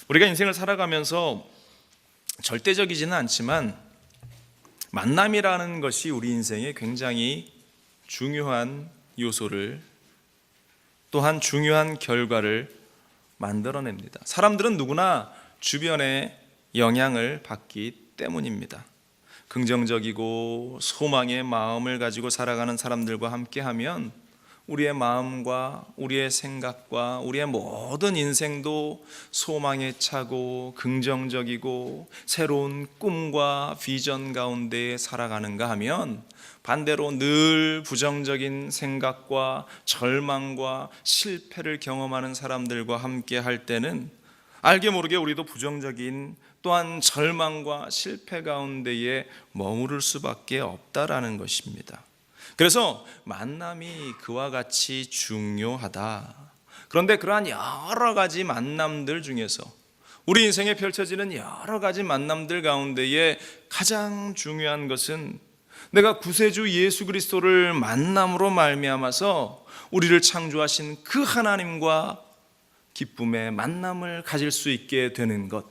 우리가 인생을 살아가면서 절대적이지는 않지만 만남이라는 것이 우리 인생에 굉장히 중요한 요소를, 또한 중요한 결과를 만들어냅니다. 사람들은 누구나 주변의 영향을 받기 때문입니다. 긍정적이고 소망의 마음을 가지고 살아가는 사람들과 함께하면 우리의 마음과 우리의 생각과 우리의 모든 인생도 소망에 차고 긍정적이고 새로운 꿈과 비전 가운데 살아가는가 하면, 반대로 늘 부정적인 생각과 절망과 실패를 경험하는 사람들과 함께 할 때는 알게 모르게 우리도 부정적인, 또한 절망과 실패 가운데에 머무를 수밖에 없다라는 것입니다. 그래서 만남이 그와 같이 중요하다. 그런데 그러한 여러 가지 만남들 중에서, 우리 인생에 펼쳐지는 여러 가지 만남들 가운데에 가장 중요한 것은 내가 구세주 예수 그리스도를 만남으로 말미암아서 우리를 창조하신 그 하나님과 기쁨의 만남을 가질 수 있게 되는 것,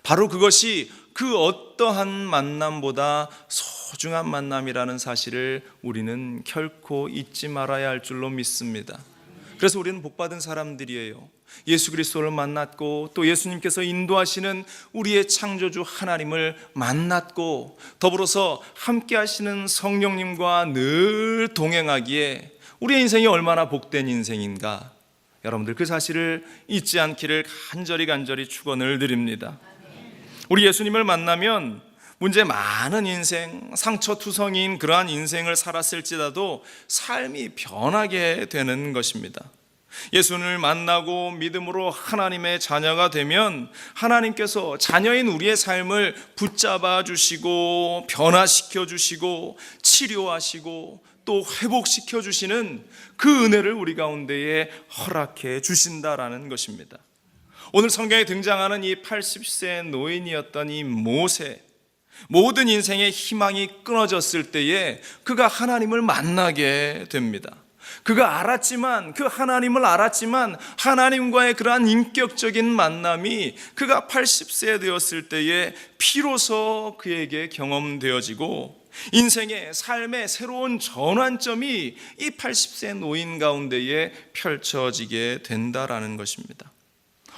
바로 그것이 그 어떠한 만남보다 소중한 만남이라는 사실을 우리는 결코 잊지 말아야 할 줄로 믿습니다. 그래서 우리는 복받은 사람들이에요. 예수 그리스도를 만났고, 또 예수님께서 인도하시는 우리의 창조주 하나님을 만났고, 더불어서 함께 하시는 성령님과 늘 동행하기에 우리의 인생이 얼마나 복된 인생인가, 여러분들 그 사실을 잊지 않기를 간절히 축원을 드립니다. 우리 예수님을 만나면 문제 많은 인생, 상처투성이인 그러한 인생을 살았을지라도 삶이 변하게 되는 것입니다. 예수님을 만나고 믿음으로 하나님의 자녀가 되면 하나님께서 자녀인 우리의 삶을 붙잡아 주시고 변화시켜 주시고 치료하시고 또 회복시켜 주시는 그 은혜를 우리 가운데에 허락해 주신다라는 것입니다. 오늘 성경에 등장하는 이 80세 노인이었던 이 모세, 모든 인생의 희망이 끊어졌을 때에 그가 하나님을 만나게 됩니다. 그가 알았지만, 그 하나님을 알았지만 하나님과의 그러한 인격적인 만남이 그가 80세 되었을 때에 비로소 그에게 경험되어지고, 인생의 삶의 새로운 전환점이 이 80세 노인 가운데에 펼쳐지게 된다라는 것입니다.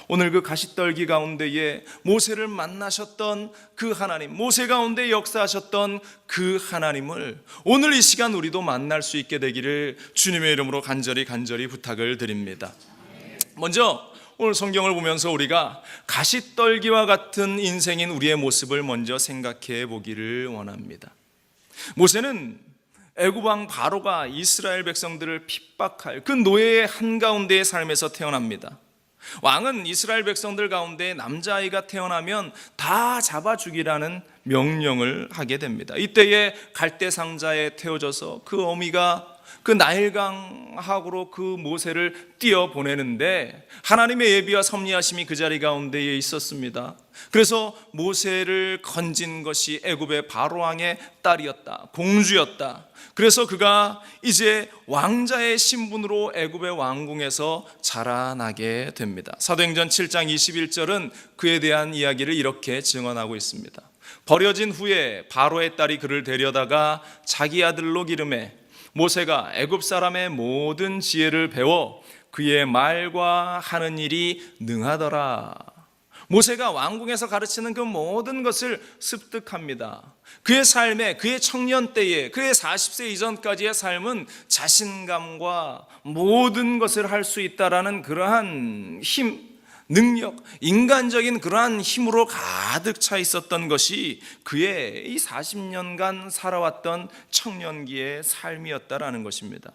오늘 그 가시떨기 가운데에 모세를 만나셨던 그 하나님, 모세 가운데 역사하셨던 그 하나님을 오늘 이 시간 우리도 만날 수 있게 되기를 주님의 이름으로 간절히 부탁을 드립니다. 먼저 오늘 성경을 보면서 우리가 가시떨기와 같은 인생인 우리의 모습을 먼저 생각해 보기를 원합니다. 모세는 애굽 왕 바로가 이스라엘 백성들을 핍박할 그 노예의 한가운데의 삶에서 태어납니다. 왕은 이스라엘 백성들 가운데 남자아이가 태어나면 다 잡아 죽이라는 명령을 하게 됩니다. 이때에 갈대 상자에 태워져서 그 어미가 그 나일강하고로 그 모세를 띄어보내는데 하나님의 예비와 섭리하심이 그 자리 가운데에 있었습니다. 그래서 모세를 건진 것이 애굽의 바로왕의 딸이었다, 공주였다. 그래서 그가 이제 왕자의 신분으로 애굽의 왕궁에서 자라나게 됩니다. 사도행전 7장 21절은 그에 대한 이야기를 이렇게 증언하고 있습니다. 버려진 후에 바로의 딸이 그를 데려다가 자기 아들로 기름해 모세가 애굽 사람의 모든 지혜를 배워 그의 말과 하는 일이 능하더라. 모세가 왕궁에서 가르치는 그 모든 것을 습득합니다. 그의 삶에, 그의 청년 때에, 그의 40세 이전까지의 삶은 자신감과 모든 것을 할 수 있다라는 그러한 힘, 능력, 인간적인 그러한 힘으로 가득 차 있었던 것이 그의 이 40년간 살아왔던 청년기의 삶이었다라는 것입니다.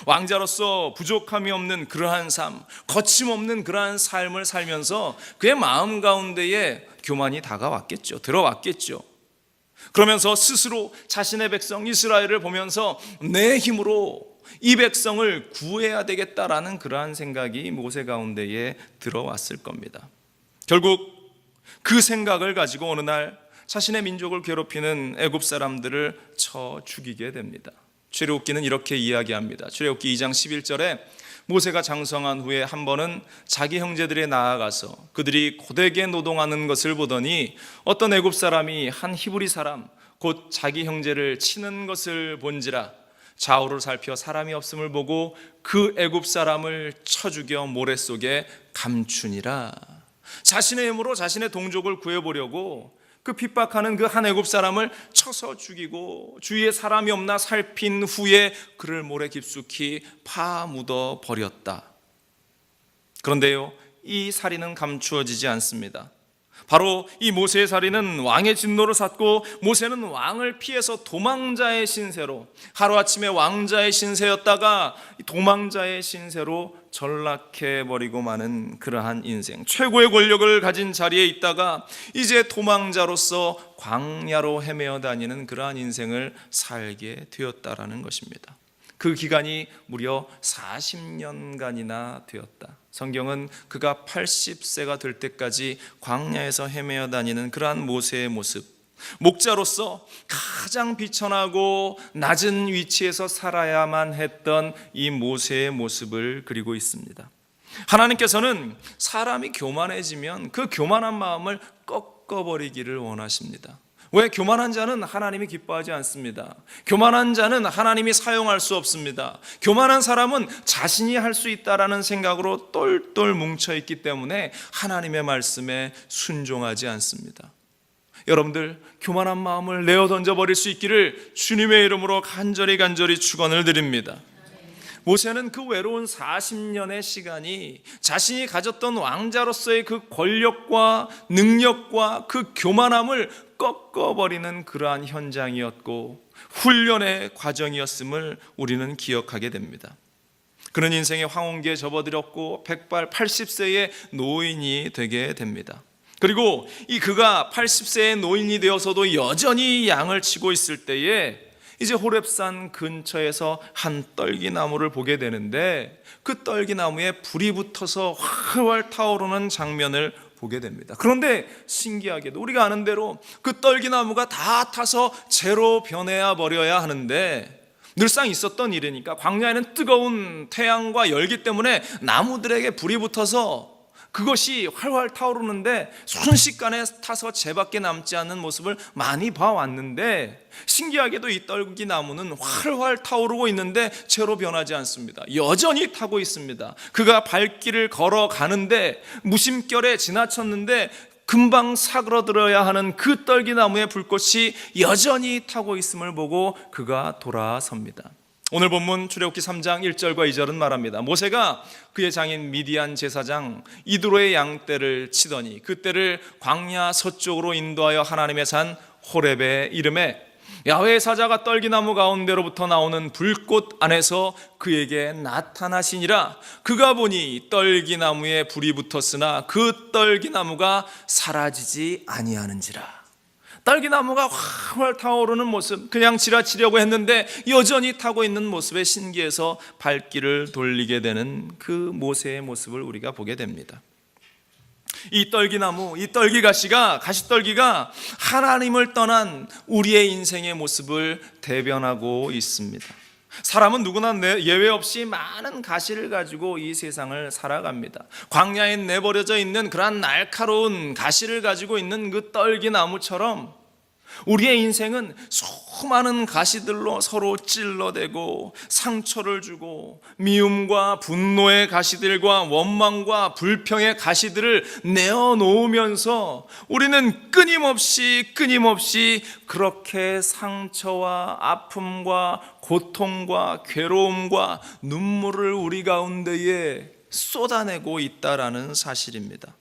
왕자로서 부족함이 없는 그러한 삶, 거침없는 그러한 삶을 살면서 그의 마음 가운데에 교만이 다가왔겠죠. 들어왔겠죠. 그러면서 스스로 자신의 백성 이스라엘을 보면서 내 힘으로 이 백성을 구해야 되겠다라는 그러한 생각이 모세 가운데에 들어왔을 겁니다. 결국 그 생각을 가지고 어느 날 자신의 민족을 괴롭히는 애굽 사람들을 쳐 죽이게 됩니다. 출애굽기는 이렇게 이야기합니다. 출애굽기 2장 11절에 모세가 장성한 후에 한 번은 자기 형제들에 나아가서 그들이 고되게 노동하는 것을 보더니 어떤 애굽 사람이 한 히브리 사람 곧 자기 형제를 치는 것을 본지라 좌우를 살펴 사람이 없음을 보고 그 애굽 사람을 쳐 죽여 모래 속에 감추니라. 자신의 힘으로 자신의 동족을 구해보려고 그 핍박하는 그 한 애굽 사람을 쳐서 죽이고 주위에 사람이 없나 살핀 후에 그를 모래 깊숙이 파묻어 버렸다. 그런데요, 이 살인은 감추어지지 않습니다. 바로 이 모세의 살인은 왕의 진노를 샀고 모세는 왕을 피해서 도망자의 신세로, 하루아침에 왕자의 신세였다가 도망자의 신세로 전락해버리고 마는 그러한 인생, 최고의 권력을 가진 자리에 있다가 이제 도망자로서 광야로 헤매어 다니는 그러한 인생을 살게 되었다라는 것입니다. 그 기간이 무려 40년간이나 되었다. 성경은 그가 80세가 될 때까지 광야에서 헤매어 다니는 그러한 모세의 모습, 목자로서 가장 비천하고 낮은 위치에서 살아야만 했던 이 모세의 모습을 그리고 있습니다. 하나님께서는 사람이 교만해지면 그 교만한 마음을 꺾어버리기를 원하십니다. 왜? 교만한 자는 하나님이 기뻐하지 않습니다. 교만한 자는 하나님이 사용할 수 없습니다. 교만한 사람은 자신이 할 수 있다라는 생각으로 똘똘 뭉쳐있기 때문에 하나님의 말씀에 순종하지 않습니다. 여러분들, 교만한 마음을 내어 던져버릴 수 있기를 주님의 이름으로 간절히 축원을 드립니다. 모세는 그 외로운 40년의 시간이 자신이 가졌던 왕자로서의 그 권력과 능력과 그 교만함을 꺾어버리는 그러한 현장이었고 훈련의 과정이었음을 우리는 기억하게 됩니다. 그런 인생의 황혼기에 접어들었고 백발 80세의 노인이 되게 됩니다. 그리고 이 그가 80세의 노인이 되어서도 여전히 양을 치고 있을 때에 이제 호렙산 근처에서 한 떨기나무를 보게 되는데 그 떨기나무에 불이 붙어서 활활 타오르는 장면을 보게 됩니다. 그런데 신기하게도 우리가 아는 대로 그 떨기나무가 다 타서 재로 변해야 버려야 하는데 늘상 있었던 일이니까 광야에는 뜨거운 태양과 열기 때문에 나무들에게 불이 붙어서 그것이 활활 타오르는데 순식간에 타서 재밖에 남지 않는 모습을 많이 봐왔는데 신기하게도 이 떨기나무는 활활 타오르고 있는데 재로 변하지 않습니다. 여전히 타고 있습니다. 그가 발길을 걸어가는데 무심결에 지나쳤는데 금방 사그러들어야 하는 그 떨기나무의 불꽃이 여전히 타고 있음을 보고 그가 돌아섭니다. 오늘 본문 출애굽기 3장 1절과 2절은 말합니다. 모세가 그의 장인 미디안 제사장 이드로의 양떼를 치더니 그 떼를 광야 서쪽으로 인도하여 하나님의 산 호렙에 이르매 야훼의 사자가 떨기나무 가운데로부터 나오는 불꽃 안에서 그에게 나타나시니라. 그가 보니 떨기나무에 불이 붙었으나 그 떨기나무가 사라지지 아니하는지라. 떨기나무가 활활 타오르는 모습, 그냥 지나치려고 했는데 여전히 타고 있는 모습에 신기해서 발길을 돌리게 되는 그 모세의 모습을 우리가 보게 됩니다. 이 떨기나무, 이 떨기가시가, 가시떨기가 하나님을 떠난 우리의 인생의 모습을 대변하고 있습니다. 사람은 누구나 예외 없이 많은 가시를 가지고 이 세상을 살아갑니다. 광야에 내버려져 있는 그러한 날카로운 가시를 가지고 있는 그 떨기나무처럼 우리의 인생은 수많은 가시들로 서로 찔러대고 상처를 주고 미움과 분노의 가시들과 원망과 불평의 가시들을 내어놓으면서 우리는 끊임없이 그렇게 상처와 아픔과 고통과 괴로움과 눈물을 우리 가운데에 쏟아내고 있다라는 사실입니다.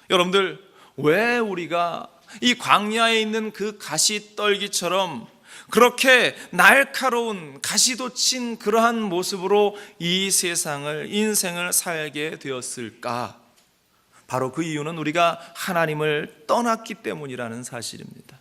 여러분들, 왜 우리가 이 광야에 있는 그 가시떨기처럼 그렇게 날카로운 가시돋친 그러한 모습으로 이 세상을, 인생을 살게 되었을까? 바로 그 이유는 우리가 하나님을 떠났기 때문이라는 사실입니다.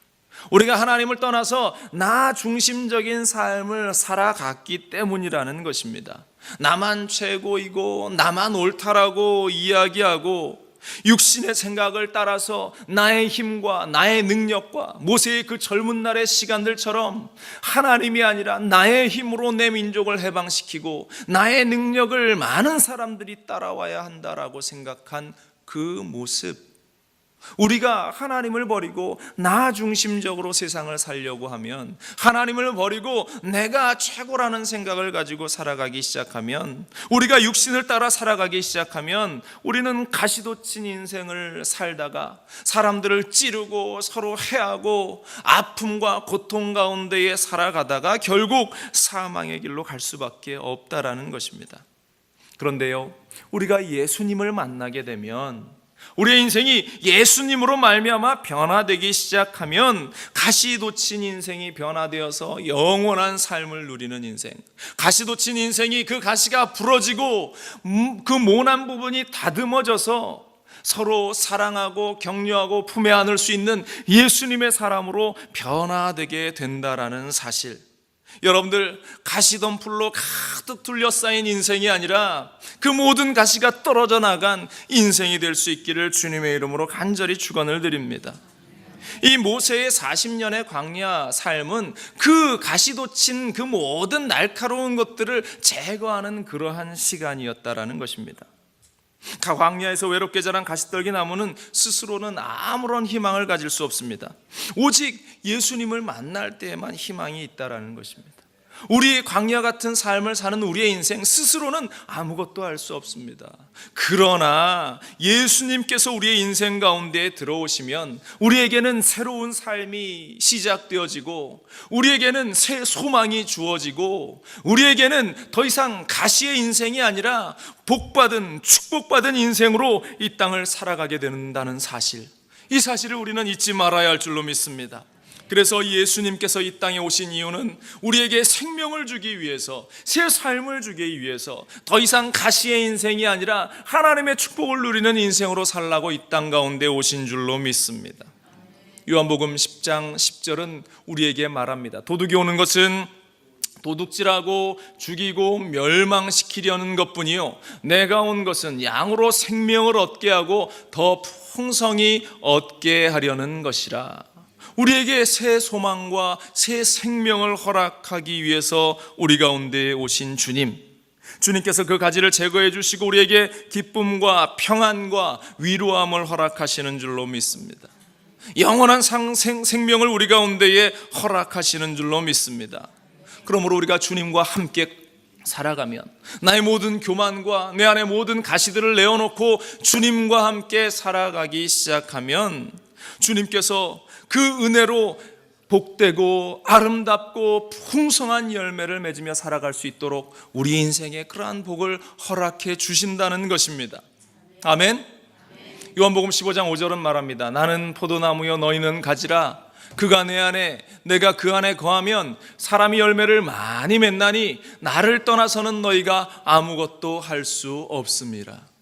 우리가 하나님을 떠나서 나 중심적인 삶을 살아갔기 때문이라는 것입니다. 나만 최고이고 나만 옳다라고 이야기하고 육신의 생각을 따라서 나의 힘과 나의 능력과 모세의 그 젊은 날의 시간들처럼 하나님이 아니라 나의 힘으로 내 민족을 해방시키고 나의 능력을 많은 사람들이 따라와야 한다라고 생각한 그 모습, 우리가 하나님을 버리고 나 중심적으로 세상을 살려고 하면, 하나님을 버리고 내가 최고라는 생각을 가지고 살아가기 시작하면, 우리가 육신을 따라 살아가기 시작하면 우리는 가시돋친 인생을 살다가 사람들을 찌르고 서로 해하고 아픔과 고통 가운데에 살아가다가 결국 사망의 길로 갈 수밖에 없다라는 것입니다. 그런데요, 우리가 예수님을 만나게 되면, 우리의 인생이 예수님으로 말미암아 변화되기 시작하면 가시돋친 인생이 변화되어서 영원한 삶을 누리는 인생, 가시돋친 인생이 그 가시가 부러지고 그 모난 부분이 다듬어져서 서로 사랑하고 격려하고 품에 안을 수 있는 예수님의 사람으로 변화되게 된다라는 사실, 여러분들 가시덤불로 가득 둘러싸인 인생이 아니라 그 모든 가시가 떨어져 나간 인생이 될 수 있기를 주님의 이름으로 간절히 축원을 드립니다. 이 모세의 40년의 광야 삶은 그 가시돋친 그 모든 날카로운 것들을 제거하는 그러한 시간이었다라는 것입니다. 광야에서 외롭게 자란 가시떨기 나무는 스스로는 아무런 희망을 가질 수 없습니다. 오직 예수님을 만날 때에만 희망이 있다라는 것입니다. 우리 광야 같은 삶을 사는 우리의 인생 스스로는 아무것도 할 수 없습니다. 그러나 예수님께서 우리의 인생 가운데 들어오시면 우리에게는 새로운 삶이 시작되어지고, 우리에게는 새 소망이 주어지고, 우리에게는 더 이상 가시의 인생이 아니라 복받은 축복받은 인생으로 이 땅을 살아가게 된다는 사실, 이 사실을 우리는 잊지 말아야 할 줄로 믿습니다. 그래서 예수님께서 이 땅에 오신 이유는 우리에게 생명을 주기 위해서, 새 삶을 주기 위해서, 더 이상 가시의 인생이 아니라 하나님의 축복을 누리는 인생으로 살라고 이 땅 가운데 오신 줄로 믿습니다. 요한복음 10장 10절은 우리에게 말합니다. 도둑이 오는 것은 도둑질하고 죽이고 멸망시키려는 것뿐이요, 내가 온 것은 양으로 생명을 얻게 하고 더 풍성히 얻게 하려는 것이라. 우리에게 새 소망과 새 생명을 허락하기 위해서 우리 가운데 오신 주님께서 그 가지를 제거해 주시고 우리에게 기쁨과 평안과 위로함을 허락하시는 줄로 믿습니다. 영원한 생명을 우리 가운데에 허락하시는 줄로 믿습니다. 그러므로 우리가 주님과 함께 살아가면, 나의 모든 교만과 내 안의 모든 가시들을 내어놓고 주님과 함께 살아가기 시작하면 주님께서 그 은혜로 복되고 아름답고 풍성한 열매를 맺으며 살아갈 수 있도록 우리 인생에 그러한 복을 허락해 주신다는 것입니다. 아멘. 요한복음 15장 5절은 말합니다. 나는 포도나무여 너희는 가지라. 그가 내 안에 내가 그 안에 거하면 사람이 열매를 많이 맺나니 나를 떠나서는 너희가 아무것도 할 수 없음이라.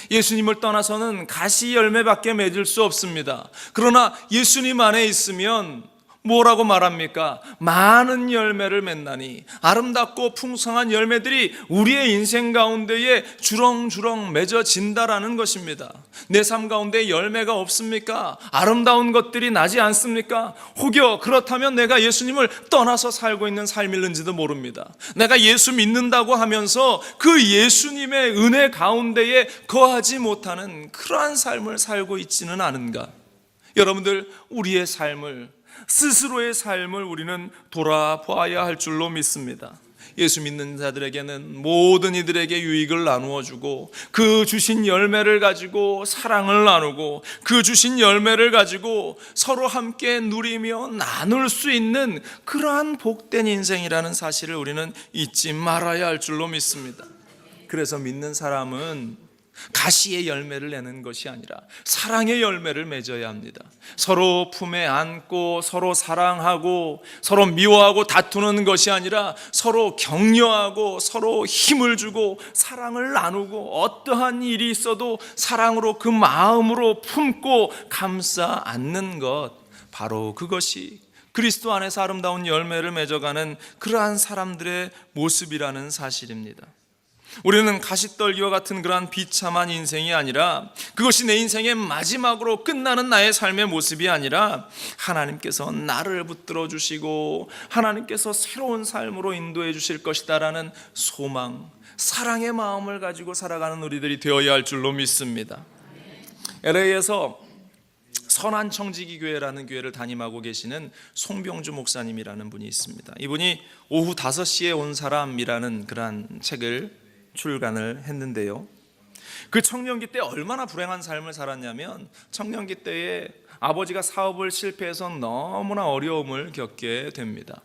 예수님을 떠나서는 가시 열매밖에 맺을 수 없습니다. 그러나 예수님 안에 있으면 뭐라고 말합니까? 많은 열매를 맺나니, 아름답고 풍성한 열매들이 우리의 인생 가운데에 주렁주렁 맺어진다라는 것입니다. 내 삶 가운데 열매가 없습니까? 아름다운 것들이 나지 않습니까? 혹여 그렇다면 내가 예수님을 떠나서 살고 있는 삶일는지도 모릅니다. 내가 예수 믿는다고 하면서 그 예수님의 은혜 가운데에 거하지 못하는 그러한 삶을 살고 있지는 않은가? 여러분들, 우리의 삶을, 스스로의 삶을 우리는 돌아보아야 할 줄로 믿습니다. 예수 믿는 자들에게는 모든 이들에게 유익을 나누어 주고, 그 주신 열매를 가지고 사랑을 나누고, 그 주신 열매를 가지고 서로 함께 누리며 나눌 수 있는 그러한 복된 인생이라는 사실을 우리는 잊지 말아야 할 줄로 믿습니다. 그래서 믿는 사람은 가시의 열매를 내는 것이 아니라 사랑의 열매를 맺어야 합니다. 서로 품에 안고 서로 사랑하고 서로 미워하고 다투는 것이 아니라 서로 격려하고 서로 힘을 주고 사랑을 나누고, 어떠한 일이 있어도 사랑으로 그 마음으로 품고 감싸 안는 것, 바로 그것이 그리스도 안에서 아름다운 열매를 맺어가는 그러한 사람들의 모습이라는 사실입니다. 우리는 가시떨기와 같은 그러한 비참한 인생이 아니라, 그것이 내 인생의 마지막으로 끝나는 나의 삶의 모습이 아니라, 하나님께서 나를 붙들어 주시고 하나님께서 새로운 삶으로 인도해 주실 것이다라는 소망, 사랑의 마음을 가지고 살아가는 우리들이 되어야 할 줄로 믿습니다. LA에서 선한청지기교회라는 교회를 담임하고 계시는 송병주 목사님이라는 분이 있습니다. 이분이 오후 5시에 온 사람이라는 그러한 책을 출간을 했는데요, 그 청년기 때 얼마나 불행한 삶을 살았냐면, 청년기 때에 아버지가 사업을 실패해서 너무나 어려움을 겪게 됩니다.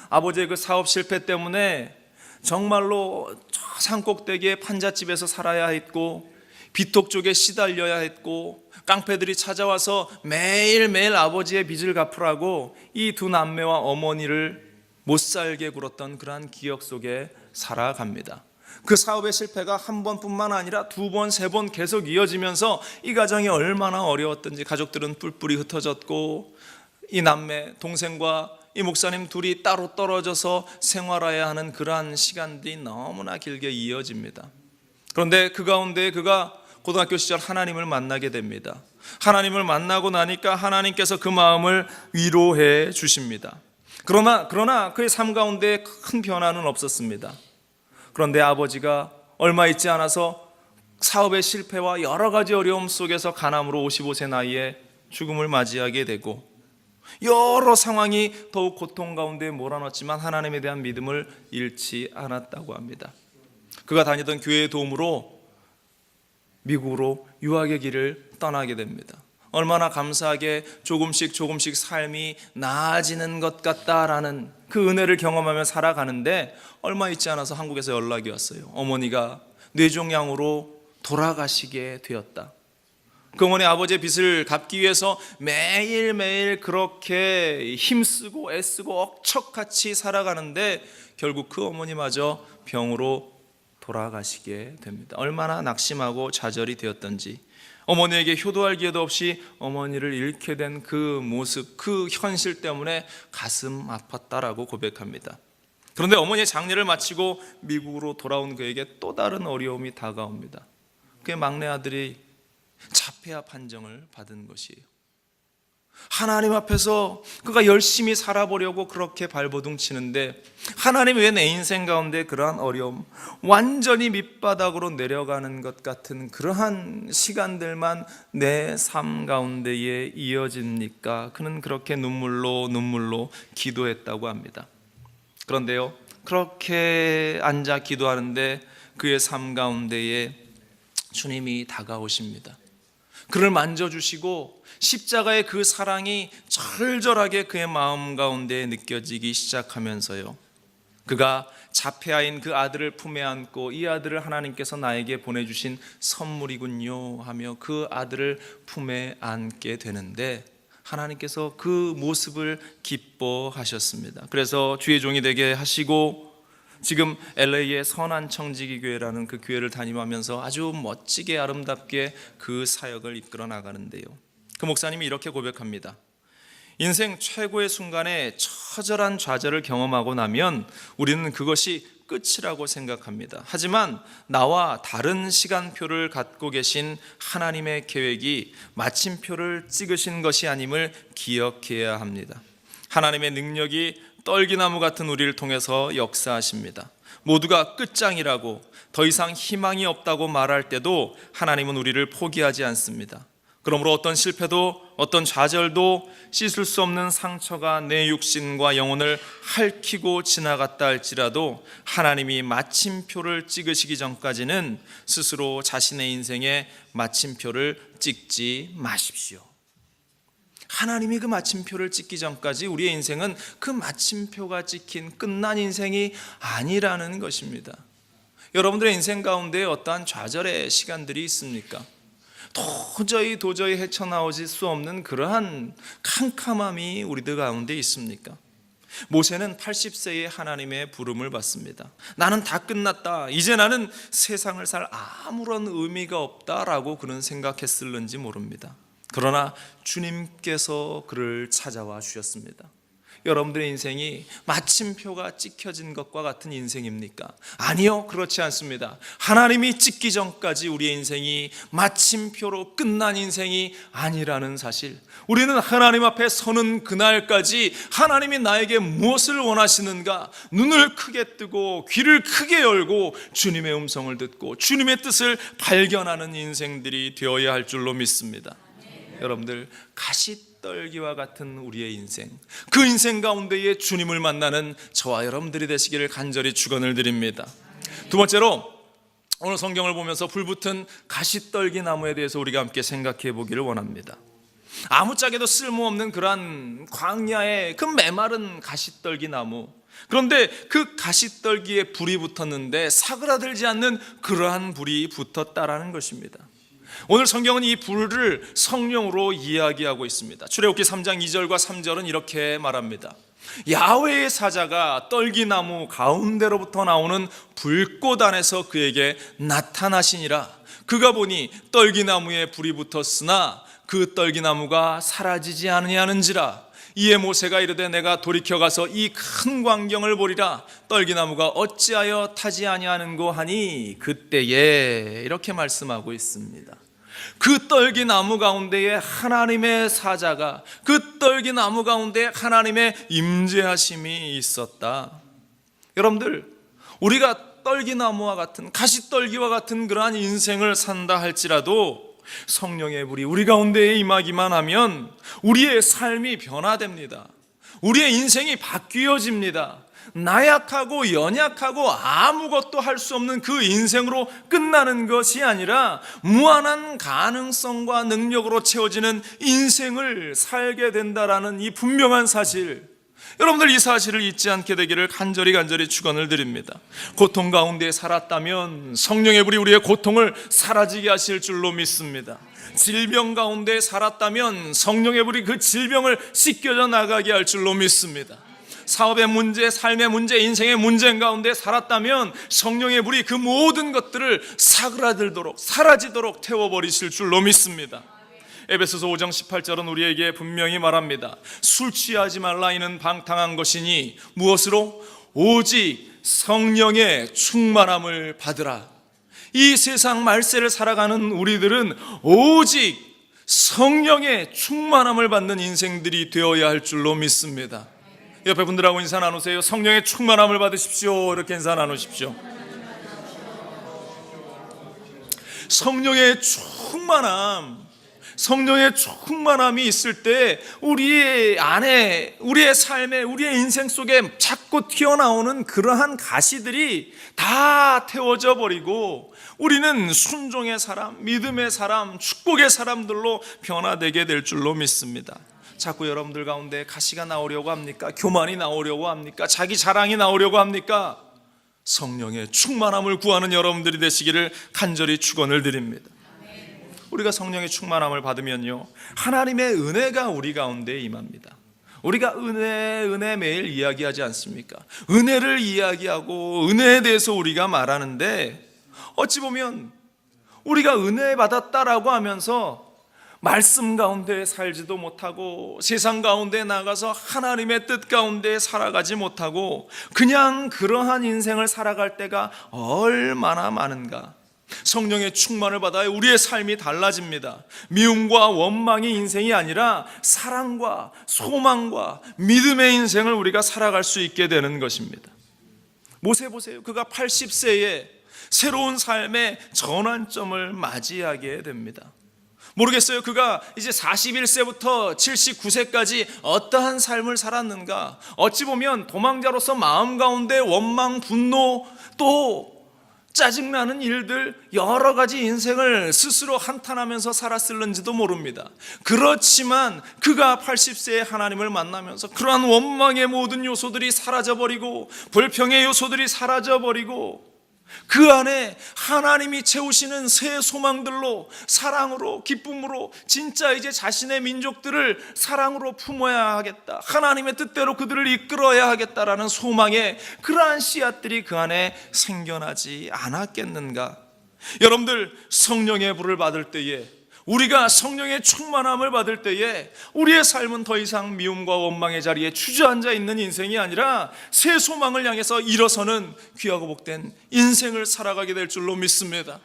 아버지의 그 사업 실패 때문에 정말로 저 산꼭대기에 판잣집에서 살아야 했고, 비톡 쪽에 시달려야 했고, 깡패들이 찾아와서 매일매일 아버지의 빚을 갚으라고 이 두 남매와 어머니를 못살게 굴었던 그러한 기억 속에 살아갑니다. 그 사업의 실패가 한 번뿐만 아니라 2번, 3번 계속 이어지면서 이 가정이 얼마나 어려웠던지, 가족들은 뿔뿔이 흩어졌고, 이 남매 동생과 이 목사님 둘이 따로 떨어져서 생활해야 하는 그러한 시간들이 너무나 길게 이어집니다. 그런데 그 가운데 그가 고등학교 시절 하나님을 만나게 됩니다. 하나님을 만나고 나니까 하나님께서 그 마음을 위로해 주십니다. 그러나 그의 삶 가운데 큰 변화는 없었습니다. 그런데 아버지가 얼마 있지 않아서 사업의 실패와 여러 가지 어려움 속에서 간암으로 55세 나이에 죽음을 맞이하게 되고, 여러 상황이 더욱 고통 가운데 몰아넣었지만 하나님에 대한 믿음을 잃지 않았다고 합니다. 그가 다니던 교회의 도움으로 미국으로 유학의 길을 떠나게 됩니다. 얼마나 감사하게 조금씩 삶이 나아지는 것 같다라는 그 은혜를 경험하며 살아가는데, 얼마 있지 않아서 한국에서 연락이 왔어요. 어머니가 뇌종양으로 돌아가시게 되었다. 그 어머니 아버지의 빚을 갚기 위해서 매일매일 그렇게 힘쓰고 애쓰고 억척같이 살아가는데, 결국 그 어머니마저 병으로 돌아가시게 됩니다. 얼마나 낙심하고 좌절이 되었던지, 어머니에게 효도할 기회도 없이 어머니를 잃게 된 그 모습, 그 현실 때문에 가슴 아팠다라고 고백합니다. 그런데 어머니의 장례를 마치고 미국으로 돌아온 그에게 또 다른 어려움이 다가옵니다. 그의 막내 아들이 자폐아 판정을 받은 것이에요. 하나님 앞에서 그가 열심히 살아보려고 그렇게 발버둥 치는데, 하나님이 왜 내 인생 가운데 그러한 어려움, 완전히 밑바닥으로 내려가는 것 같은 그러한 시간들만 내 삶 가운데에 이어집니까? 그는 그렇게 눈물로 기도했다고 합니다. 그런데요, 그렇게 앉아 기도하는데 그의 삶 가운데에 주님이 다가오십니다. 그를 만져주시고 십자가의 그 사랑이 절절하게 그의 마음 가운데 느껴지기 시작하면서요, 그가 자폐아인 그 아들을 품에 안고, 이 아들을 하나님께서 나에게 보내주신 선물이군요 하며 그 아들을 품에 안게 되는데, 하나님께서 그 모습을 기뻐하셨습니다. 그래서 주의 종이 되게 하시고, 지금 LA의 선한청지기교회라는 그 교회를 다니면서 아주 멋지게 아름답게 그 사역을 이끌어 나가는데요, 그 목사님이 이렇게 고백합니다. 인생 최고의 순간에 처절한 좌절을 경험하고 나면 우리는 그것이 끝이라고 생각합니다. 하지만 나와 다른 시간표를 갖고 계신 하나님의 계획이 마침표를 찍으신 것이 아님을 기억해야 합니다. 하나님의 능력이 떨기나무 같은 우리를 통해서 역사하십니다. 모두가 끝장이라고, 더 이상 희망이 없다고 말할 때도 하나님은 우리를 포기하지 않습니다. 그러므로 어떤 실패도, 어떤 좌절도, 씻을 수 없는 상처가 내 육신과 영혼을 핥히고 지나갔다 할지라도 하나님이 마침표를 찍으시기 전까지는 스스로 자신의 인생에 마침표를 찍지 마십시오. 하나님이 그 마침표를 찍기 전까지 우리의 인생은 그 마침표가 찍힌 끝난 인생이 아니라는 것입니다. 여러분들의 인생 가운데 어떠한 좌절의 시간들이 있습니까? 도저히 헤쳐나오실 수 없는 그러한 캄캄함이 우리들 가운데 있습니까? 모세는 80세에 하나님의 부름을 받습니다. 나는 다 끝났다, 이제 나는 세상을 살 아무런 의미가 없다라고 그는 생각했을는지 모릅니다. 그러나 주님께서 그를 찾아와 주셨습니다. 여러분들의 인생이 마침표가 찍혀진 것과 같은 인생입니까? 아니요, 그렇지 않습니다. 하나님이 찍기 전까지 우리의 인생이 마침표로 끝난 인생이 아니라는 사실, 우리는 하나님 앞에 서는 그날까지 하나님이 나에게 무엇을 원하시는가 눈을 크게 뜨고 귀를 크게 열고 주님의 음성을 듣고 주님의 뜻을 발견하는 인생들이 되어야 할 줄로 믿습니다. 여러분들, 가시떨기와 같은 우리의 인생, 그 인생 가운데에 주님을 만나는 저와 여러분들이 되시기를 간절히 축원을 드립니다. 두 번째로, 오늘 성경을 보면서 불붙은 가시떨기 나무에 대해서 우리가 함께 생각해 보기를 원합니다. 아무짝에도 쓸모없는 그러한 광야의 그 메마른 가시떨기 나무, 그런데 그 가시떨기에 불이 붙었는데 사그라들지 않는 그러한 불이 붙었다라는 것입니다. 오늘 성경은 이 불을 성령으로 이야기하고 있습니다. 출애굽기 3장 2절과 3절은 이렇게 말합니다. 야훼의 사자가 떨기나무 가운데로부터 나오는 불꽃 안에서 그에게 나타나시니라. 그가 보니 떨기나무에 불이 붙었으나 그 떨기나무가 사라지지 아니하는지라. 이에 모세가 이르되 내가 돌이켜 가서 이 큰 광경을 보리라. 떨기나무가 어찌하여 타지 아니하는고 하니 그때에, 이렇게 말씀하고 있습니다. 그 떨기나무 가운데에 하나님의 사자가, 그 떨기나무 가운데 하나님의 임재하심이 있었다. 여러분들, 우리가 떨기나무와 같은, 가시떨기와 같은 그러한 인생을 산다 할지라도 성령의 불이 우리 가운데에 임하기만 하면 우리의 삶이 변화됩니다. 우리의 인생이 바뀌어집니다. 나약하고 연약하고 아무것도 할 수 없는 그 인생으로 끝나는 것이 아니라 무한한 가능성과 능력으로 채워지는 인생을 살게 된다라는 이 분명한 사실, 여러분들 이 사실을 잊지 않게 되기를 간절히 축원을 드립니다. 고통 가운데 살았다면 성령의 불이 우리의 고통을 사라지게 하실 줄로 믿습니다. 질병 가운데 살았다면 성령의 불이 그 질병을 씻겨져 나가게 할 줄로 믿습니다. 사업의 문제, 삶의 문제, 인생의 문제 가운데 살았다면 성령의 불이 그 모든 것들을 사그라들도록, 사라지도록 태워버리실 줄로 믿습니다. 에베소서 5장 18절은 우리에게 분명히 말합니다. 술 취하지 말라, 이는 방탕한 것이니 무엇으로? 오직 성령의 충만함을 받으라. 이 세상 말세를 살아가는 우리들은 오직 성령의 충만함을 받는 인생들이 되어야 할 줄로 믿습니다. 옆에 분들하고 인사 나누세요. 성령의 충만함을 받으십시오. 이렇게 인사 나누십시오. 성령의 충만함이 있을 때 우리의 안에, 우리의 삶에, 우리의 인생 속에 자꾸 튀어나오는 그러한 가시들이 다 태워져 버리고 우리는 순종의 사람, 믿음의 사람, 축복의 사람들로 변화되게 될 줄로 믿습니다. 자꾸 여러분들 가운데 가시가 나오려고 합니까? 교만이 나오려고 합니까? 자기 자랑이 나오려고 합니까? 성령의 충만함을 구하는 여러분들이 되시기를 간절히 축원을 드립니다. 우리가 성령의 충만함을 받으면요, 하나님의 은혜가 우리 가운데 임합니다. 우리가 은혜 매일 이야기하지 않습니까? 은혜를 이야기하고 은혜에 대해서 우리가 말하는데, 어찌 보면 우리가 은혜 받았다라고 하면서 말씀 가운데 살지도 못하고 세상 가운데 나가서 하나님의 뜻 가운데 살아가지 못하고 그냥 그러한 인생을 살아갈 때가 얼마나 많은가. 성령의 충만을 받아야 우리의 삶이 달라집니다. 미움과 원망의 인생이 아니라 사랑과 소망과 믿음의 인생을 우리가 살아갈 수 있게 되는 것입니다. 모세 보세요. 그가 80세에 새로운 삶의 전환점을 맞이하게 됩니다. 모르겠어요. 그가 이제 41세부터 79세까지 어떠한 삶을 살았는가. 어찌 보면 도망자로서 마음 가운데 원망, 분노, 또 짜증나는 일들, 여러 가지 인생을 스스로 한탄하면서 살았을는지도 모릅니다. 그렇지만 그가 80세에 하나님을 만나면서 그러한 원망의 모든 요소들이 사라져버리고 불평의 요소들이 사라져버리고 그 안에 하나님이 채우시는 새 소망들로, 사랑으로, 기쁨으로 진짜 이제 자신의 민족들을 사랑으로 품어야 하겠다, 하나님의 뜻대로 그들을 이끌어야 하겠다라는 소망의 그러한 씨앗들이 그 안에 생겨나지 않았겠는가. 여러분들, 성령의 불을 받을 때에 우리가 성령의 충만함을 받을 때에 우리의 삶은 더 이상 미움과 원망의 자리에 주저앉아 있는 인생이 아니라 새 소망을 향해서 일어서는 귀하고 복된 인생을 살아가게 될 줄로 믿습니다.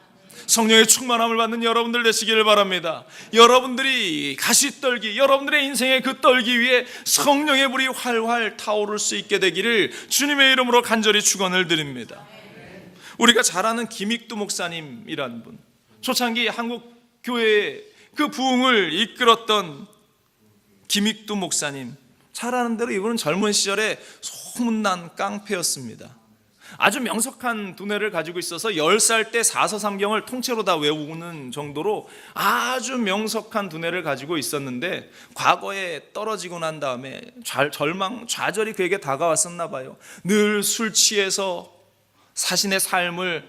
성령의 충만함을 받는 여러분들 되시기를 바랍니다. 여러분들이 가시떨기, 여러분들의 인생의 그 떨기 위에 성령의 불이 활활 타오를 수 있게 되기를 주님의 이름으로 간절히 축원을 드립니다. 우리가 잘 아는 김익두 목사님이라는 분, 초창기 한국 교회의 그 부흥을 이끌었던 김익두 목사님, 잘 아는 대로 이분은 젊은 시절에 소문난 깡패였습니다. 아주 명석한 두뇌를 가지고 있어서 10살 때 사서삼경을 통째로 다 외우는 정도로 아주 명석한 두뇌를 가지고 있었는데 과거에 떨어지고 난 다음에 절망, 좌절이 그에게 다가왔었나 봐요. 늘 술 취해서 자신의 삶을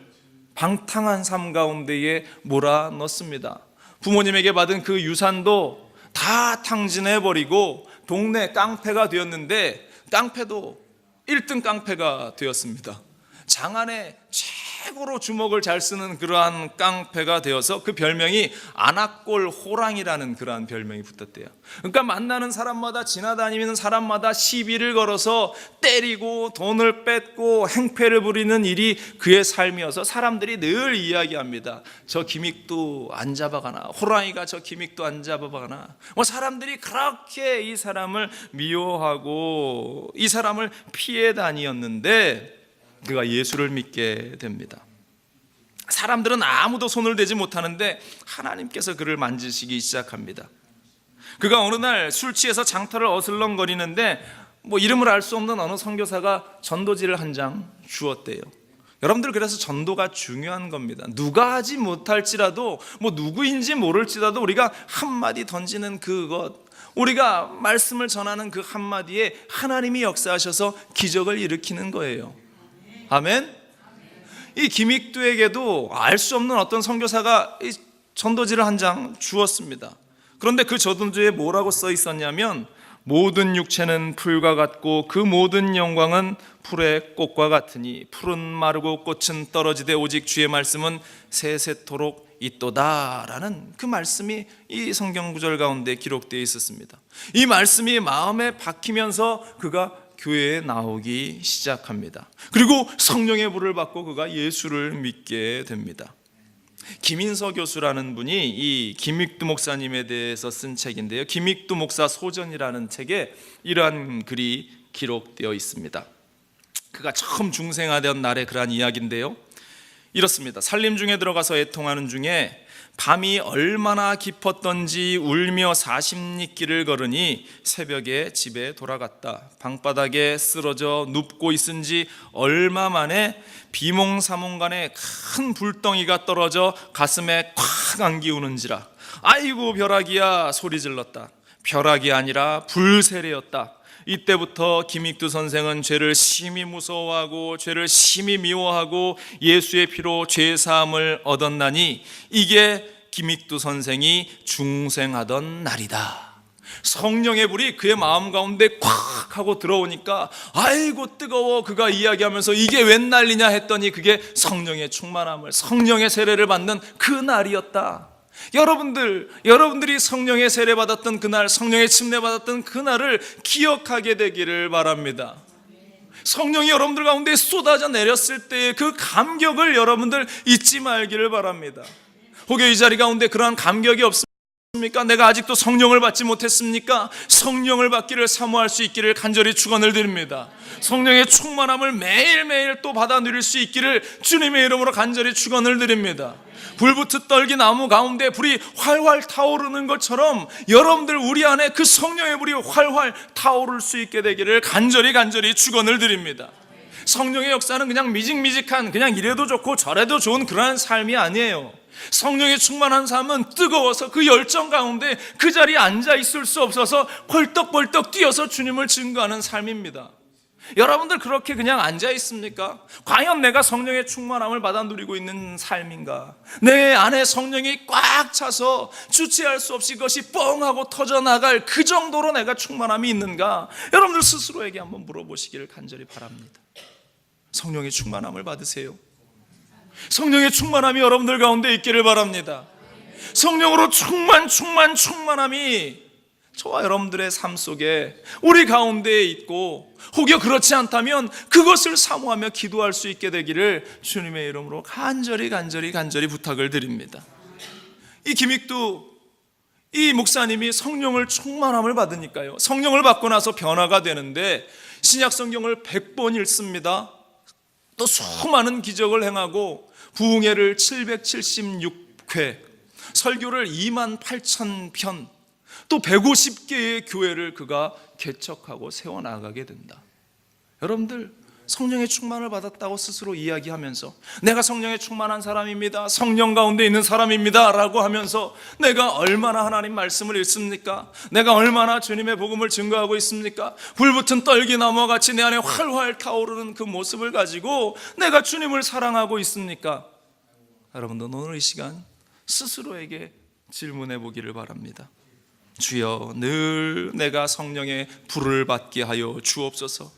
방탕한 삶 가운데에 몰아넣습니다. 부모님에게 받은 그 유산도 다 탕진해버리고 동네 깡패가 되었는데 깡패도 1등 깡패가 되었습니다. 장안에 최고로 주먹을 잘 쓰는 그러한 깡패가 되어서 그 별명이 안악골 호랑이라는 그러한 별명이 붙었대요. 그러니까 만나는 사람마다, 지나다니는 사람마다 시비를 걸어서 때리고 돈을 뺏고 행패를 부리는 일이 그의 삶이어서 사람들이 늘 이야기합니다. 저 김익두 안 잡아가나, 호랑이가 저 김익두 안 잡아가나. 사람들이 그렇게 이 사람을 미워하고 이 사람을 피해 다니었는데 그가 예수를 믿게 됩니다. 사람들은 아무도 손을 대지 못하는데 하나님께서 그를 만지시기 시작합니다. 그가 어느 날 술 취해서 장터를 어슬렁거리는데 이름을 알 수 없는 어느 선교사가 전도지를 한 장 주었대요. 여러분들, 그래서 전도가 중요한 겁니다. 누가 하지 못할지라도 누구인지 모를지라도 우리가 한마디 던지는 그것, 우리가 말씀을 전하는 그 한마디에 하나님이 역사하셔서 기적을 일으키는 거예요. 아멘. 이 김익두에게도 알 수 없는 어떤 선교사가 전도지를 한 장 주었습니다. 그런데 그 전도지에 뭐라고 써 있었냐면, 모든 육체는 풀과 같고 그 모든 영광은 풀의 꽃과 같으니 풀은 마르고 꽃은 떨어지되 오직 주의 말씀은 세세토록 있도다라는 그 말씀이 이 성경 구절 가운데 기록되어 있었습니다. 이 말씀이 마음에 박히면서 그가 교회에 나오기 시작합니다. 그리고 성령의 불을 받고 그가 예수를 믿게 됩니다. 김인서 교수라는 분이 이 김익두 목사님에 대해서 쓴 책인데요, 김익두 목사 소전이라는 책에 이러한 글이 기록되어 있습니다. 그가 처음 중생하던 날의 그러한 이야기인데요, 이렇습니다. 산림 중에 들어가서 애통하는 중에 밤이 얼마나 깊었던지 울며 40리길을 걸으니 새벽에 집에 돌아갔다. 방바닥에 쓰러져 눕고 있은 지 얼마 만에 비몽사몽간에 큰 불덩이가 떨어져 가슴에 콱 안기우는지라. 아이고 벼락이야 소리 질렀다. 벼락이 아니라 불세례였다. 이때부터 김익두 선생은 죄를 심히 무서워하고 죄를 심히 미워하고 예수의 피로 죄사함을 얻었나니 이게 김익두 선생이 중생하던 날이다. 성령의 불이 그의 마음 가운데 콱 하고 들어오니까 아이고 뜨거워 그가 이야기하면서 이게 웬 난리냐 했더니 그게 성령의 충만함을, 성령의 세례를 받는 그 날이었다. 여러분들이 성령의 세례 받았던 그날, 성령의 침례 받았던 그날을 기억하게 되기를 바랍니다. 성령이 여러분들 가운데 쏟아져 내렸을 때의 그 감격을 여러분들 잊지 말기를 바랍니다. 혹여 이 자리 가운데 그러한 감격이 없습니까? 내가 아직도 성령을 받지 못했습니까? 성령을 받기를 사모할 수 있기를 간절히 축원을 드립니다. 성령의 충만함을 매일매일 또 받아 누릴 수 있기를 주님의 이름으로 간절히 축원을 드립니다. 불붙은 떨기 나무 가운데 불이 활활 타오르는 것처럼 여러분들 우리 안에 그 성령의 불이 활활 타오를 수 있게 되기를 간절히 축원을 드립니다. 성령의 역사는 그냥 미직미직한, 그냥 이래도 좋고 저래도 좋은 그러한 삶이 아니에요. 성령의 충만한 삶은 뜨거워서 그 열정 가운데 그 자리에 앉아 있을 수 없어서 벌떡벌떡 뛰어서 주님을 증거하는 삶입니다. 여러분들 그렇게 그냥 앉아 있습니까? 과연 내가 성령의 충만함을 받아 누리고 있는 삶인가? 내 안에 성령이 꽉 차서 주체할 수 없이 그것이 뻥하고 터져나갈 그 정도로 내가 충만함이 있는가? 여러분들 스스로에게 한번 물어보시기를 간절히 바랍니다. 성령의 충만함을 받으세요. 성령의 충만함이 여러분들 가운데 있기를 바랍니다. 성령으로 충만함이 저와 여러분들의 삶 속에 우리 가운데에 있고, 혹여 그렇지 않다면 그것을 사모하며 기도할 수 있게 되기를 주님의 이름으로 간절히 부탁을 드립니다. 이 김익두 이 목사님이 성령을 충만함을 받으니까요, 성령을 받고 나서 변화가 되는데 신약 성경을 100번 읽습니다. 또 수많은 기적을 행하고 부흥회를 776회, 설교를 28,000편, 또 150개의 교회를 그가 개척하고 세워나가게 된다. 여러분들, 성령의 충만을 받았다고 스스로 이야기하면서 내가 성령에 충만한 사람입니다, 성령 가운데 있는 사람입니다 라고 하면서 내가 얼마나 하나님 말씀을 읽습니까? 내가 얼마나 주님의 복음을 증거하고 있습니까? 불붙은 떨기나무와 같이 내 안에 활활 타오르는 그 모습을 가지고 내가 주님을 사랑하고 있습니까? 여러분들, 오늘 이 시간 스스로에게 질문해 보기를 바랍니다. 주여, 늘 내가 성령의 불을 받게 하여 주옵소서.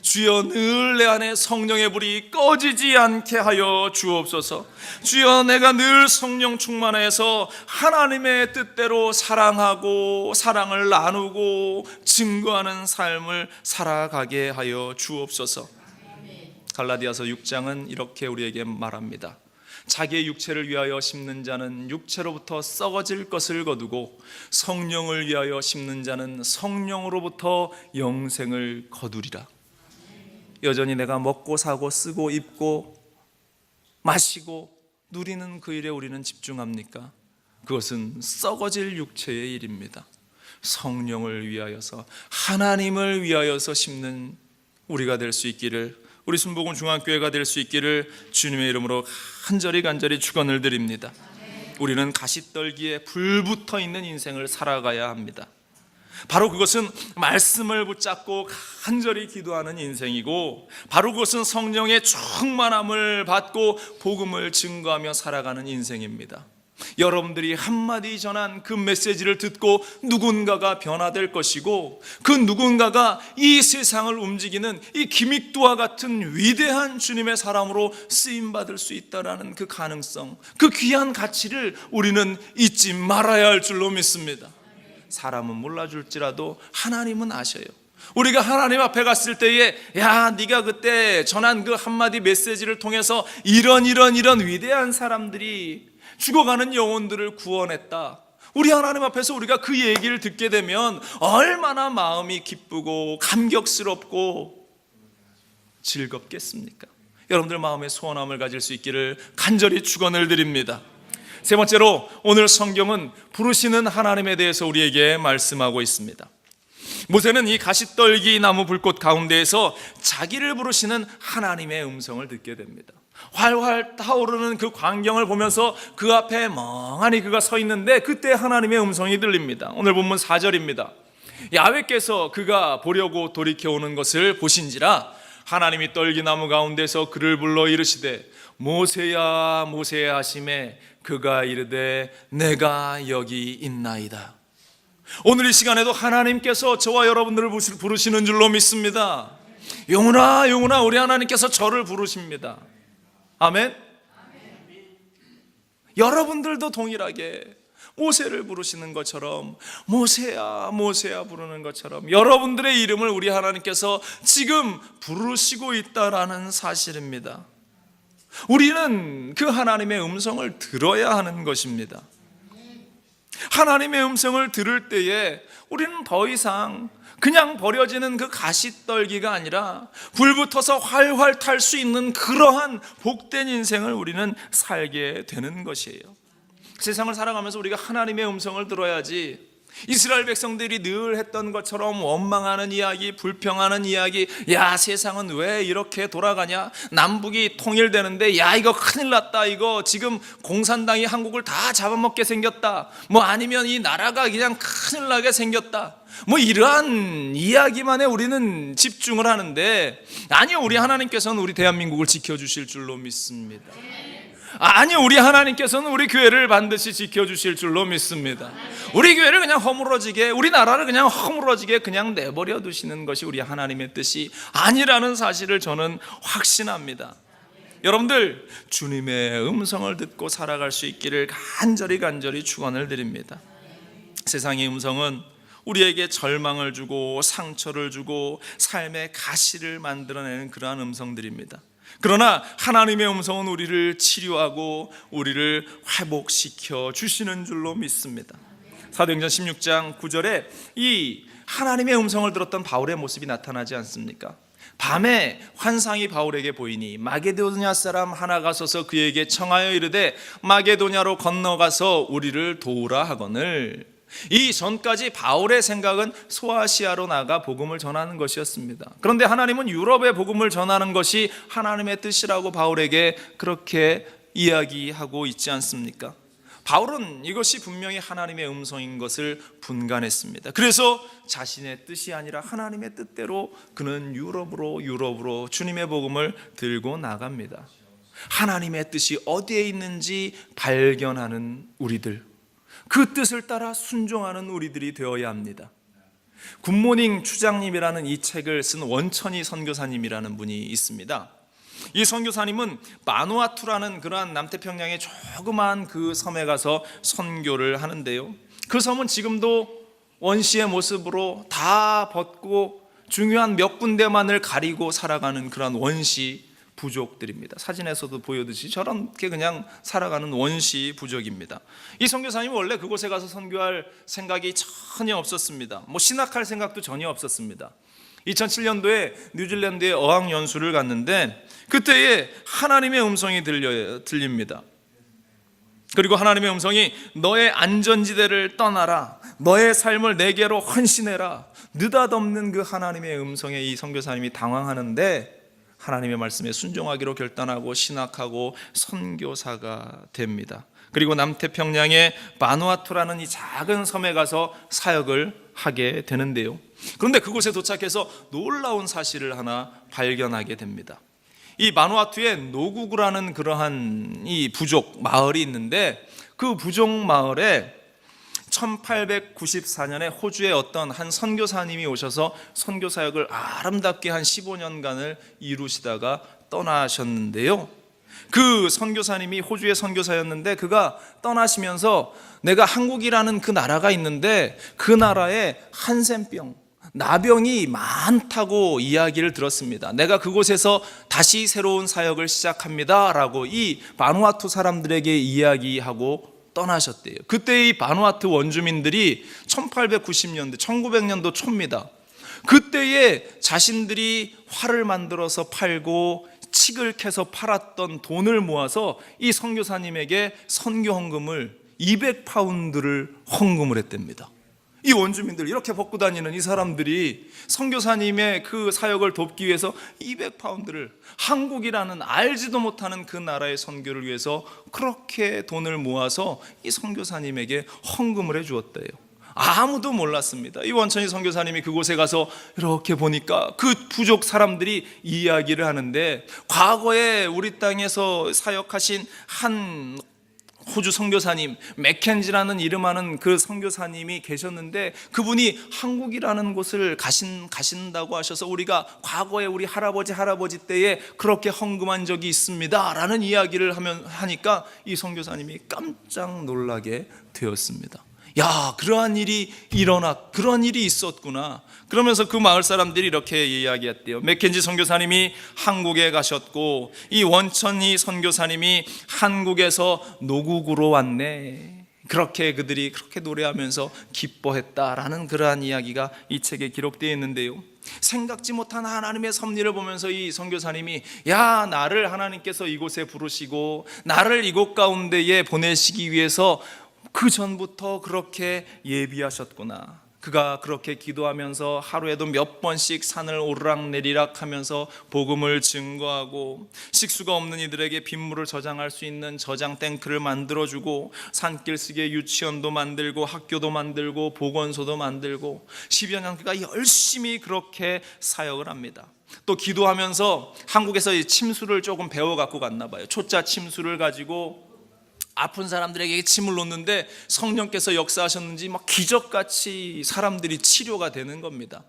주여, 늘 내 안에 성령의 불이 꺼지지 않게 하여 주옵소서. 주여, 내가 늘 성령 충만해서 하나님의 뜻대로 사랑하고 사랑을 나누고 증거하는 삶을 살아가게 하여 주옵소서. 갈라디아서 6장은 이렇게 우리에게 말합니다. 자기의 육체를 위하여 심는 자는 육체로부터 썩어질 것을 거두고 성령을 위하여 심는 자는 성령으로부터 영생을 거두리라. 여전히 내가 먹고 사고 쓰고 입고 마시고 누리는 그 일에 우리는 집중합니까? 그것은 썩어질 육체의 일입니다. 성령을 위하여서, 하나님을 위하여서 심는 우리가 될 수 있기를, 우리 순복음 중앙교회가 될 수 있기를 주님의 이름으로 간절히 축원을 드립니다. 우리는 가시떨기에 불붙어 있는 인생을 살아가야 합니다. 바로 그것은 말씀을 붙잡고 간절히 기도하는 인생이고, 바로 그것은 성령의 충만함을 받고 복음을 증거하며 살아가는 인생입니다. 여러분들이 한마디 전한 그 메시지를 듣고 누군가가 변화될 것이고, 그 누군가가 이 세상을 움직이는 이 김익두와 같은 위대한 주님의 사람으로 쓰임받을 수 있다는 그 가능성, 그 귀한 가치를 우리는 잊지 말아야 할 줄로 믿습니다. 사람은 몰라줄지라도 하나님은 아셔요. 우리가 하나님 앞에 갔을 때에, 야, 네가 그때 전한 그 한마디 메시지를 통해서 이런 위대한 사람들이 죽어가는 영혼들을 구원했다. 우리 하나님 앞에서 우리가 그 얘기를 듣게 되면 얼마나 마음이 기쁘고 감격스럽고 즐겁겠습니까? 여러분들 마음에 소원함을 가질 수 있기를 간절히 축원을 드립니다. 세 번째로, 오늘 성경은 부르시는 하나님에 대해서 우리에게 말씀하고 있습니다. 모세는 이 가시떨기 나무 불꽃 가운데에서 자기를 부르시는 하나님의 음성을 듣게 됩니다. 활활 타오르는 그 광경을 보면서 그 앞에 멍하니 그가 서 있는데, 그때 하나님의 음성이 들립니다. 오늘 본문 4절입니다. 야훼께서 그가 보려고 돌이켜오는 것을 보신지라 하나님이 떨기나무 가운데서 그를 불러 이르시되 모세야 모세야 하시매 그가 이르되 내가 여기 있나이다. 오늘 이 시간에도 하나님께서 저와 여러분들을 부르시는 줄로 믿습니다. 영혼아 영혼아, 우리 하나님께서 저를 부르십니다. 아멘. 여러분들도 동일하게 모세를 부르시는 것처럼, 모세야 모세야 부르는 것처럼 여러분들의 이름을 우리 하나님께서 지금 부르시고 있다라는 사실입니다. 우리는 그 하나님의 음성을 들어야 하는 것입니다. 하나님의 음성을 들을 때에 우리는 더 이상 그냥 버려지는 그 가시떨기가 아니라 불붙어서 활활 탈 수 있는 그러한 복된 인생을 우리는 살게 되는 것이에요. 세상을 살아가면서 우리가 하나님의 음성을 들어야지, 이스라엘 백성들이 늘 했던 것처럼 원망하는 이야기, 불평하는 이야기, 야 세상은 왜 이렇게 돌아가냐, 남북이 통일되는데 야 이거 큰일 났다, 이거 지금 공산당이 한국을 다 잡아먹게 생겼다, 뭐 아니면 이 나라가 그냥 큰일 나게 생겼다, 뭐 이러한 이야기만에 우리는 집중을 하는데, 아니요, 우리 하나님께서는 우리 대한민국을 지켜주실 줄로 믿습니다. 아니, 우리 하나님께서는 우리 교회를 반드시 지켜주실 줄로 믿습니다. 우리 교회를 그냥 허물어지게, 우리 나라를 그냥 허물어지게 그냥 내버려 두시는 것이 우리 하나님의 뜻이 아니라는 사실을 저는 확신합니다. 여러분들 주님의 음성을 듣고 살아갈 수 있기를 간절히 축원을 드립니다. 세상의 음성은 우리에게 절망을 주고 상처를 주고 삶의 가시를 만들어내는 그러한 음성들입니다. 그러나 하나님의 음성은 우리를 치료하고 우리를 회복시켜 주시는 줄로 믿습니다. 사도행전 16장 9절에 이 하나님의 음성을 들었던 바울의 모습이 나타나지 않습니까? 밤에 환상이 바울에게 보이니 마게도냐 사람 하나가 서서 그에게 청하여 이르되 마게도냐로 건너가서 우리를 도우라 하거늘. 이 전까지 바울의 생각은 소아시아로 나가 복음을 전하는 것이었습니다. 그런데 하나님은 유럽에 복음을 전하는 것이 하나님의 뜻이라고 바울에게 그렇게 이야기하고 있지 않습니까? 바울은 이것이 분명히 하나님의 음성인 것을 분간했습니다. 그래서 자신의 뜻이 아니라 하나님의 뜻대로 그는 유럽으로 주님의 복음을 들고 나갑니다. 하나님의 뜻이 어디에 있는지 발견하는 우리들, 그 뜻을 따라 순종하는 우리들이 되어야 합니다. 굿모닝 추장님이라는 이 책을 쓴 원천희 선교사님이라는 분이 있습니다. 이 선교사님은 마누아투라는 그러한 남태평양의 조그마한 그 섬에 가서 선교를 하는데요, 그 섬은 지금도 원시의 모습으로 다 벗고 중요한 몇 군데만을 가리고 살아가는 그런 원시 부족들입니다. 사진에서도 보여듯이 저렇게 그냥 살아가는 원시 부족입니다. 이 선교사님은 원래 그곳에 가서 선교할 생각이 전혀 없었습니다. 신학할 생각도 전혀 없었습니다. 2007년도에 뉴질랜드에 어학연수를 갔는데 그때에 하나님의 음성이 들립니다. 그리고 하나님의 음성이 너의 안전지대를 떠나라, 너의 삶을 내게로 헌신해라, 느닷없는 그 하나님의 음성에 이 선교사님이 당황하는데 하나님의 말씀에 순종하기로 결단하고 신학하고 선교사가 됩니다. 그리고 남태평양의 바누아투라는 이 작은 섬에 가서 사역을 하게 되는데요, 그런데 그곳에 도착해서 놀라운 사실을 하나 발견하게 됩니다. 이 바누아투에 노구구라는 그러한 이 부족 마을이 있는데 그 부족 마을에 1894년에 호주의 어떤 한 선교사님이 오셔서 선교 사역을 아름답게 한 15년간을 이루시다가 떠나셨는데요, 그 선교사님이 호주의 선교사였는데 그가 떠나시면서 내가 한국이라는 그 나라가 있는데 그 나라에 한센병, 나병이 많다고 이야기를 들었습니다. 내가 그곳에서 다시 새로운 사역을 시작합니다 라고 이 바누아투 사람들에게 이야기하고 떠나셨대요. 그때 이 바누아투 원주민들이 1890년대 1900년도 초입니다. 그때에 자신들이 활을 만들어서 팔고 칡을 캐서 팔았던 돈을 모아서 이 선교사님에게 선교 헌금을 200파운드를 헌금을 했답니다. 이 원주민들, 이렇게 벗고 다니는 이 사람들이 선교사님의 그 사역을 돕기 위해서 200파운드를, 한국이라는 알지도 못하는 그 나라의 선교를 위해서 그렇게 돈을 모아서 이 선교사님에게 헌금을 해 주었대요. 아무도 몰랐습니다. 이 원천희 선교사님이 그곳에 가서 이렇게 보니까 그 부족 사람들이 이야기를 하는데 과거에 우리 땅에서 사역하신 한 호주 선교사님 맥켄지라는 이름하는 그 선교사님이 계셨는데 그분이 한국이라는 곳을 가신다고 하셔서 우리가 과거에 우리 할아버지 때에 그렇게 헌금한 적이 있습니다 라는 이야기를 하니까 이 선교사님이 깜짝 놀라게 되었습니다. 야, 그러한 일이 그런 일이 있었구나. 그러면서 그 마을 사람들이 이렇게 이야기했대요. 맥켄지 선교사님이 한국에 가셨고 이 원천희 선교사님이 한국에서 노국으로 왔네. 그렇게 그들이 그렇게 노래하면서 기뻐했다라는 그러한 이야기가 이 책에 기록되어 있는데요, 생각지 못한 하나님의 섭리를 보면서 이 선교사님이 야, 나를 하나님께서 이곳에 부르시고 나를 이곳 가운데에 보내시기 위해서 그 전부터 그렇게 예비하셨구나. 그가 그렇게 기도하면서 하루에도 몇 번씩 산을 오르락내리락 하면서 복음을 증거하고 식수가 없는 이들에게 빗물을 저장할 수 있는 저장 탱크를 만들어주고 산길쓰기에 유치원도 만들고 학교도 만들고 보건소도 만들고 10여 년 그가 열심히 그렇게 사역을 합니다. 또 기도하면서 한국에서 침수를 조금 배워 갖고 갔나 봐요. 초짜 침수를 가지고 아픈 사람들에게 침을 놓는데 성령께서 역사하셨는지 막 기적같이 사람들이 치료가 되는 겁니다.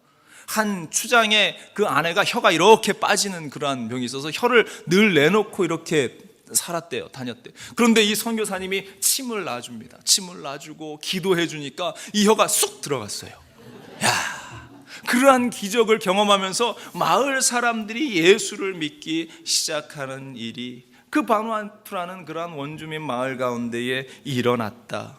한 추장의 그 아내가 혀가 이렇게 빠지는 그러한 병이 있어서 혀를 늘 내놓고 이렇게 살았대요. 다녔대요. 그런데 이 선교사님이 침을 놔줍니다. 침을 놔주고 기도해 주니까 이 혀가 쑥 들어갔어요. 야, 그러한 기적을 경험하면서 마을 사람들이 예수를 믿기 시작하는 일이 그 바누아투라는 그러한 원주민 마을 가운데에 일어났다.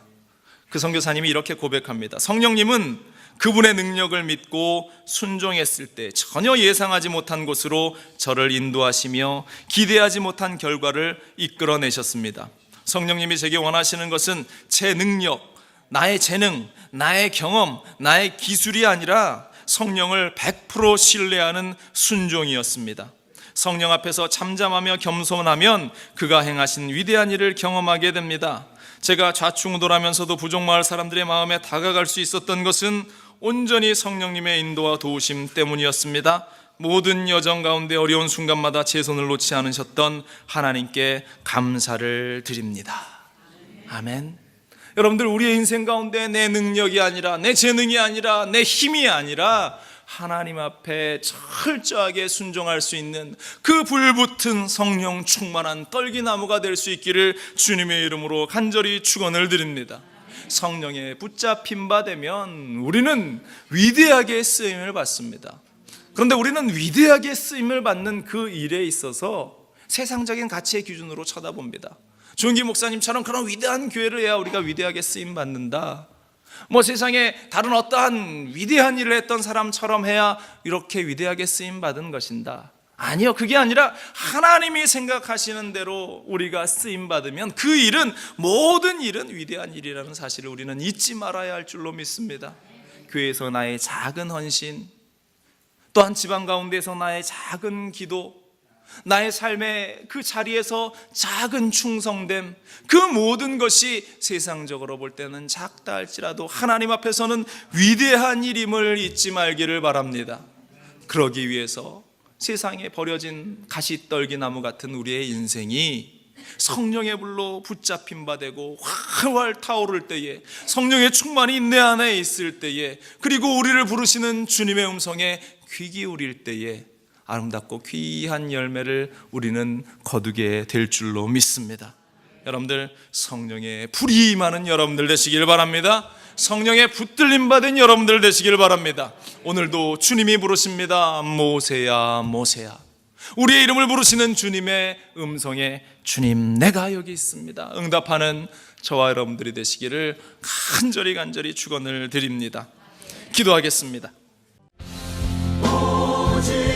그 선교사님이 이렇게 고백합니다. 성령님은 그분의 능력을 믿고 순종했을 때 전혀 예상하지 못한 곳으로 저를 인도하시며 기대하지 못한 결과를 이끌어내셨습니다. 성령님이 제게 원하시는 것은 제 능력, 나의 재능, 나의 경험, 나의 기술이 아니라 성령을 100% 신뢰하는 순종이었습니다. 성령 앞에서 잠잠하며 겸손하면 그가 행하신 위대한 일을 경험하게 됩니다. 제가 좌충우돌하면서도 부족마을 사람들의 마음에 다가갈 수 있었던 것은 온전히 성령님의 인도와 도우심 때문이었습니다. 모든 여정 가운데 어려운 순간마다 제 손을 놓지 않으셨던 하나님께 감사를 드립니다. 아멘. 여러분들, 우리의 인생 가운데 내 능력이 아니라, 내 재능이 아니라, 내 힘이 아니라 하나님 앞에 철저하게 순종할 수 있는 그 불붙은 성령 충만한 떨기나무가 될 수 있기를 주님의 이름으로 간절히 축원을 드립니다. 성령에 붙잡힌 바 되면 우리는 위대하게 쓰임을 받습니다. 그런데 우리는 위대하게 쓰임을 받는 그 일에 있어서 세상적인 가치의 기준으로 쳐다봅니다. 조은기 목사님처럼 그런 위대한 교회를 해야 우리가 위대하게 쓰임 받는다. 세상에 다른 어떠한 위대한 일을 했던 사람처럼 해야 이렇게 위대하게 쓰임 받은 것인다. 아니요, 그게 아니라 하나님이 생각하시는 대로 우리가 쓰임 받으면 그 일은, 모든 일은 위대한 일이라는 사실을 우리는 잊지 말아야 할 줄로 믿습니다. 교회에서 나의 작은 헌신, 또한 지방 가운데에서 나의 작은 기도, 나의 삶의 그 자리에서 작은 충성됨, 그 모든 것이 세상적으로 볼 때는 작다 할지라도 하나님 앞에서는 위대한 일임을 잊지 말기를 바랍니다. 그러기 위해서 세상에 버려진 가시떨기나무 같은 우리의 인생이 성령의 불로 붙잡힌 바 되고 활활 타오를 때에, 성령의 충만이 내 안에 있을 때에, 그리고 우리를 부르시는 주님의 음성에 귀 기울일 때에 아름답고 귀한 열매를 우리는 거두게 될 줄로 믿습니다. 여러분들, 성령의 불이 임하는 여러분들 되시길 바랍니다. 성령의 붙들림 받은 여러분들 되시길 바랍니다. 오늘도 주님이 부르십니다. 모세야, 모세야. 우리의 이름을 부르시는 주님의 음성에 주님, 내가 여기 있습니다, 응답하는 저와 여러분들이 되시기를 간절히 축원을 드립니다. 기도하겠습니다. 오직